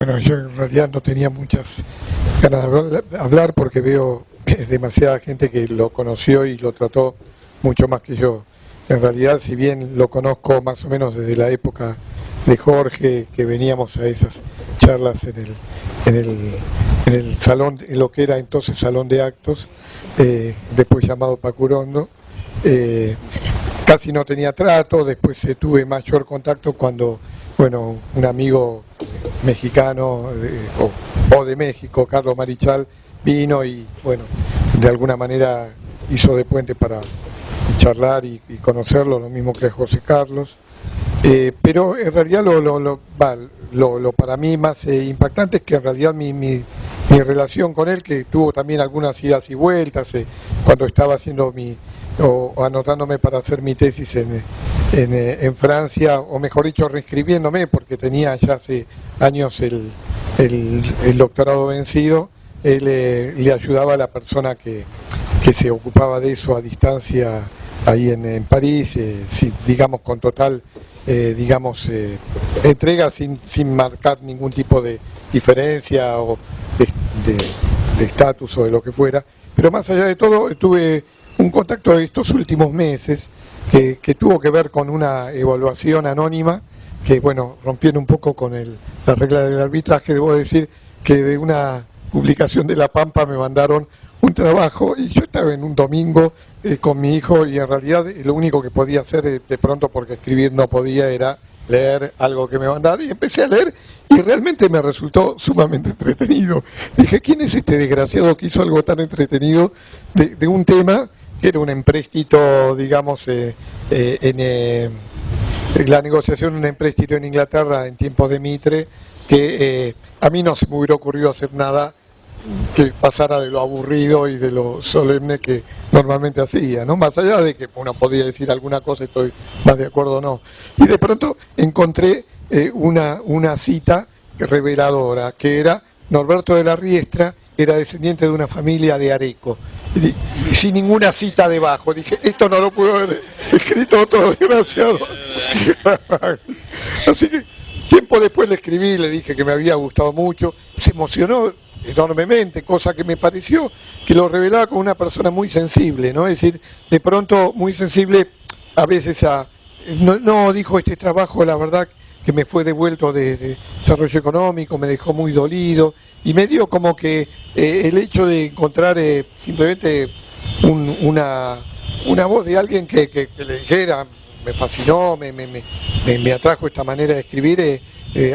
Bueno, yo en realidad no tenía muchas ganas de hablar porque veo demasiada gente que lo conoció y lo trató mucho más que yo. En realidad, si bien lo conozco más o menos desde la época de Jorge, que veníamos a esas charlas en el salón, en lo que era entonces salón de actos, después llamado Pacurondo, casi no tenía trato. Después tuve mayor contacto cuando, bueno, un amigo mexicano o de México, Carlos Marichal, vino y, bueno, de alguna manera hizo de puente para charlar y conocerlo, lo mismo que José Carlos. Pero en realidad lo para mí más impactante es que en realidad mi relación con él, que tuvo también algunas idas y vueltas, cuando estaba haciendo o anotándome para hacer mi tesis en Francia, o mejor dicho, reescribiéndome, porque tenía ya hace años el doctorado vencido. Él le ayudaba a la persona que se ocupaba de eso a distancia ahí en París, digamos con total entrega, sin marcar ningún tipo de diferencia o de estatus o de lo que fuera. Pero más allá de todo, tuve un contacto de estos últimos meses que tuvo que ver con una evaluación anónima que, bueno, rompiendo un poco con la regla del arbitraje. Debo decir que de una publicación de La Pampa me mandaron un trabajo y yo estaba en un domingo con mi hijo, y en realidad lo único que podía hacer de pronto, porque escribir no podía, era leer algo que me mandaron, y empecé a leer y realmente me resultó sumamente entretenido. Dije, ¿quién es este desgraciado que hizo algo tan entretenido de un tema que era un empréstito, digamos, la negociación de un empréstito en Inglaterra en tiempos de Mitre, que a mí no se me hubiera ocurrido hacer nada que pasara de lo aburrido y de lo solemne que normalmente hacía, ¿no? Más allá de que uno podía decir alguna cosa, estoy más de acuerdo o no. Y de pronto encontré una cita reveladora, que era Norberto de la Riestra, era descendiente de una familia de Areco. Y sin ninguna cita debajo. Dije, esto no lo pudo haber escrito otro desgraciado. Así que tiempo después le escribí, le dije que me había gustado mucho, se emocionó enormemente, cosa que me pareció que lo revelaba como una persona muy sensible, ¿no? Es decir, de pronto muy sensible a veces no dijo, este trabajo, la verdad que me fue devuelto de desarrollo económico, me dejó muy dolido, y me dio como que el hecho de encontrar simplemente una voz de alguien que le dijera, me fascinó, me atrajo esta manera de escribir,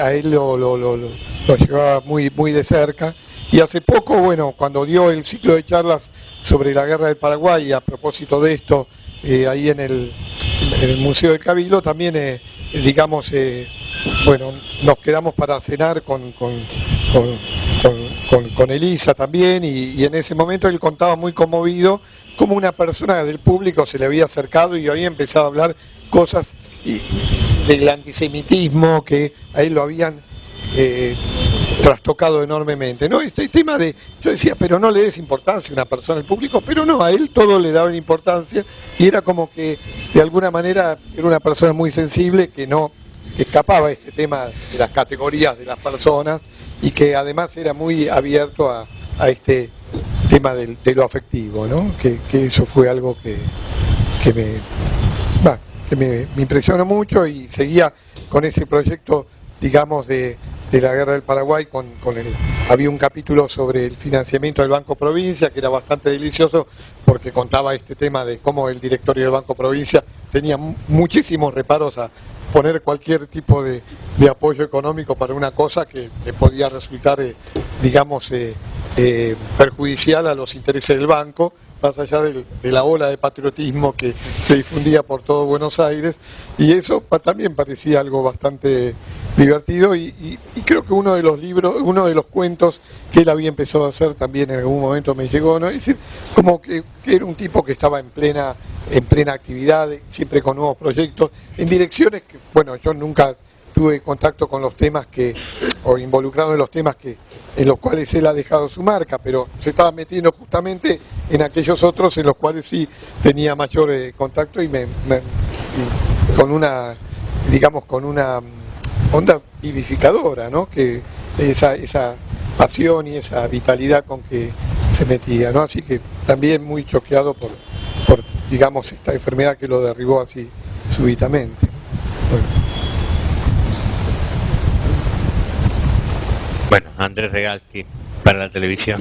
a él lo llevaba muy, muy de cerca. Y hace poco, bueno, cuando dio el ciclo de charlas sobre la guerra del Paraguay, a propósito de esto, ahí en el Museo del Cabildo, también, bueno, nos quedamos para cenar con Elisa también, y en ese momento él contaba muy conmovido cómo una persona del público se le había acercado y había empezado a hablar cosas del antisemitismo que a él lo habían trastocado enormemente, ¿no? Este tema yo decía, pero no le des importancia a una persona del público, pero no, a él todo le daba importancia, y era como que de alguna manera era una persona muy sensible, que escapaba este tema de las categorías de las personas, y que además era muy abierto a este tema de lo afectivo, ¿no? Que eso fue algo que me impresionó mucho, y seguía con ese proyecto, digamos, de la guerra del Paraguay, había un capítulo sobre el financiamiento del Banco Provincia, que era bastante delicioso, porque contaba este tema de cómo el directorio del Banco Provincia tenía muchísimos reparos a poner cualquier tipo de apoyo económico para una cosa que podía resultar, perjudicial a los intereses del banco, más allá de la ola de patriotismo que se difundía por todo Buenos Aires, y eso también parecía algo bastante divertido, y creo que uno de los cuentos que él había empezado a hacer también en algún momento me llegó, ¿no? Es decir, como que era un tipo que estaba en plena actividad, siempre con nuevos proyectos, en direcciones que, bueno, yo nunca tuve contacto con los temas o involucrado en los temas en los cuales él ha dejado su marca, pero se estaba metiendo justamente en aquellos otros en los cuales sí tenía mayor contacto, y con una onda vivificadora, ¿no? Que esa pasión y esa vitalidad con que se metía, ¿no? Así que también muy choqueado por digamos, esta enfermedad que lo derribó así súbitamente. Bueno, Andrés Regalski para la televisión.